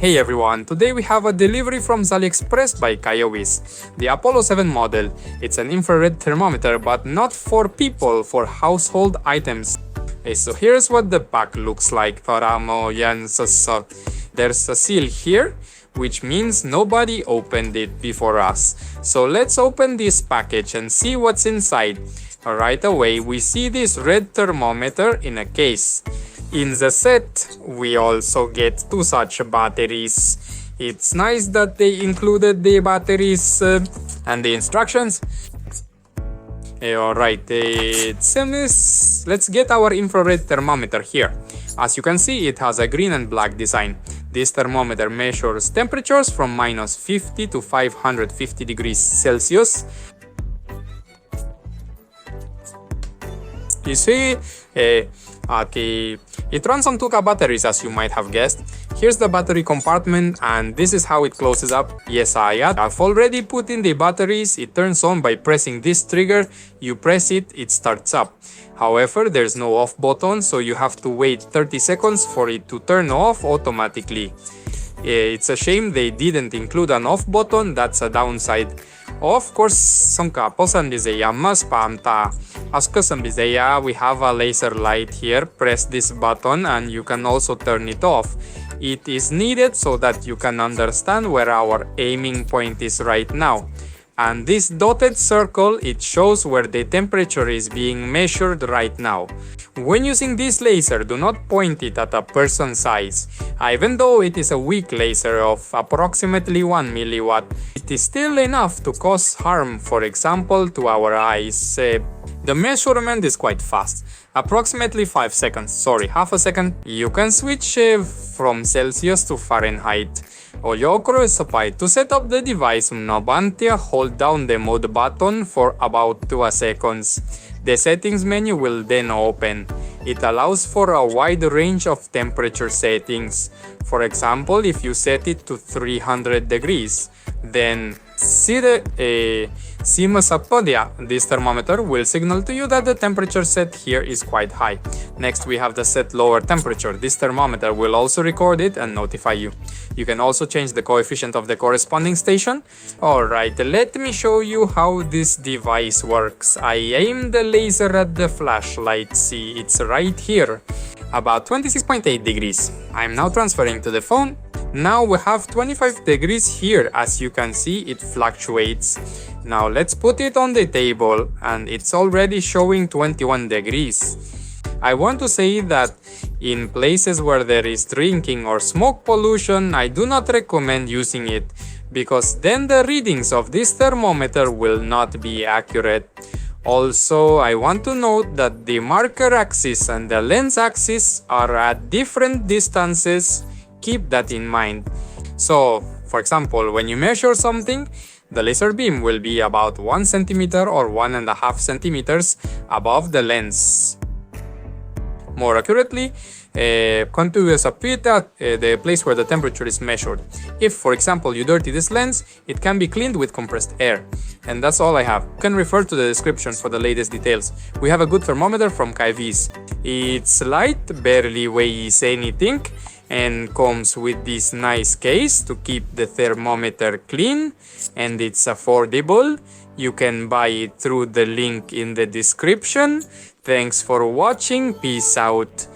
Hey everyone, today we have a delivery from AliExpress by Kaiweets, the Apollo 7 model. It's an infrared thermometer, but not for people, for household items. Okay, so here's what the pack looks like. There's a seal here, which means nobody opened it before us. So let's open this package and see what's inside. Right away, we see this red thermometer in a case. In the set, we also get two such batteries. It's nice that they included the batteries and the instructions. Alright, let's get our infrared thermometer here. As you can see, it has a green and black design. This thermometer measures temperatures from -50 to 550 degrees Celsius. You see, it runs on 2 batteries, as you might have guessed. Here's the battery compartment, and this is how it closes up. Yes, I've already put in the batteries. It turns on by pressing this trigger. You press it, it starts up. However, there's no off button, so you have to wait 30 seconds for it to turn off automatically. It's a shame they didn't include an off button. That's a downside. Of course, we have a laser light here. Press this button and you can also turn it off. It is needed so that you can understand where our aiming point is right now. And this dotted circle, it shows where the temperature is being measured right now. When using this laser, do not point it at a person's size. Even though it is a weak laser of approximately 1 milliwatt, it is still enough to cause harm, for example, to our eyes. The measurement is quite fast, approximately 5 seconds, half a second. You can switch from Celsius to Fahrenheit. To set up the device, hold down the mode button for about 2 seconds. The settings menu will then open. It allows for a wide range of temperature settings. For example, if you set it to 300 degrees, then this thermometer will signal to you that the temperature set here is quite high. Next, we have the set lower temperature. This thermometer will also record it and notify you. You can also change the coefficient of the corresponding station. Alright, let me show you how this device works. I aim the laser at the flashlight. See, it's right here, about 26.8 degrees. I'm now transferring to the phone. Now we have 25 degrees here. As you can see, it fluctuates. Now let's put it on the table, and it's already showing 21 degrees. I want to say that in places where there is drinking or smoke pollution, I do not recommend using it, because then the readings of this thermometer will not be accurate. Also, I want to note that the marker axis and the lens axis are at different distances. Keep that in mind. So, for example, when you measure something, the laser beam will be about 1 centimeter or 1.5 centimeters above the lens. More accurately, the place where the temperature is measured. If, for example, you dirty this lens, it can be cleaned with compressed air. And that's all I have. You can refer to the description for the latest details. We have a good thermometer from Kaiweets. It's light, barely weighs anything, and comes with this nice case to keep the thermometer clean, and it's affordable. You can buy it through the link in the description. Thanks for watching. Peace out.